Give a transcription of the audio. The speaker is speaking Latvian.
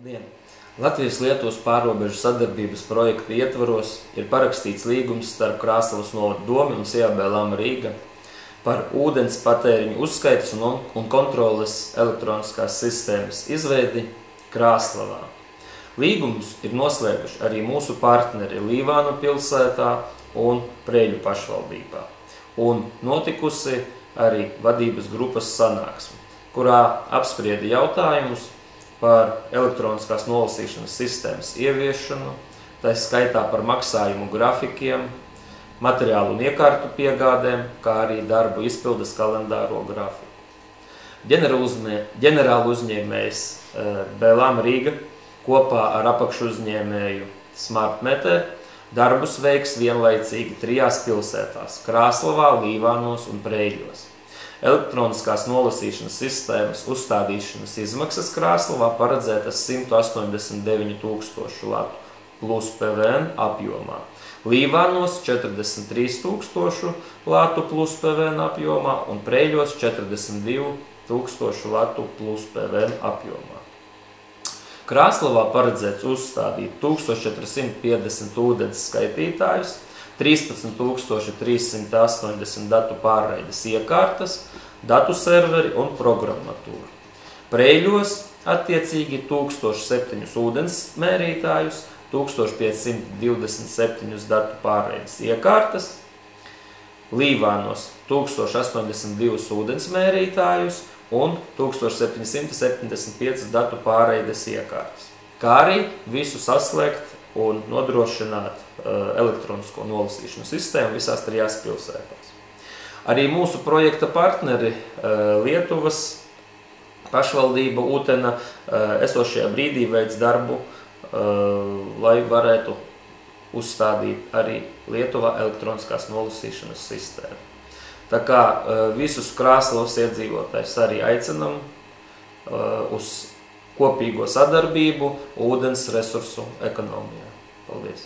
Labdien! Latvijas-Lietuvas pārrobežu sadarbības projekta ietvaros ir parakstīts līgums starp Krāslavas novada domi un CAB Lama Rīga par ūdens patēriņu uzskaites un kontroles elektroniskās sistēmas izveidi Krāslavā. Līgumus ir noslēguši arī mūsu partneri Līvānu pilsētā un Preļu pašvaldībā. Un notikusi arī vadības grupas sanāksme, kurā apsprieda jautājumus par elektroniskās nolasīšanas sistēmas ieviešanu, tā skaitā par maksājumu grafikiem, materiālu un iekārtu piegādēm, kā arī darbu izpildes kalendāro grafiku. Ģenerāla uzņēmējs Lama Rīga kopā ar apakšu uzņēmēju SmartMeter darbus veiks vienlaicīgi 3 pilsētās – Krāslavā, Līvānos un Preļos. Elektroniskās nolasīšanas sistēmas uzstādīšanas izmaksas Krāslavā paredzētas 189 000 latu plus PVN apjomā. Līvānos 43 000 latu plus PVN apjomā un Preļos 42 000 latu plus PVN apjomā. Krāslavā paredzēts uzstādīt 1450 ūdens skaitītājus, 13 380 datu pārraides iekārtas, datu serveri un programmatūru. Preļos attiecīgi 1007 ūdens mērītājus, 1527 datu pārraides iekārtas, Līvānos 1082 ūdens mērītājus un 1775 datu pārraides iekārtas, kā arī visu saslēgt un nodrošināt elektronisko nolasīšanu sistēmu visās 3 pilsētās. Arī mūsu projekta partneri Lietuvas pašvaldība Utena esošajā brīdī veic darbu, lai varētu uzstādīt arī Lietuvā elektroniskās nolasīšanas sistēmu. Tā kā visus Krāslavas iedzīvotājus arī aicinam uz kopīgo sadarbību ūdens resursu ekonomijā. Paldies!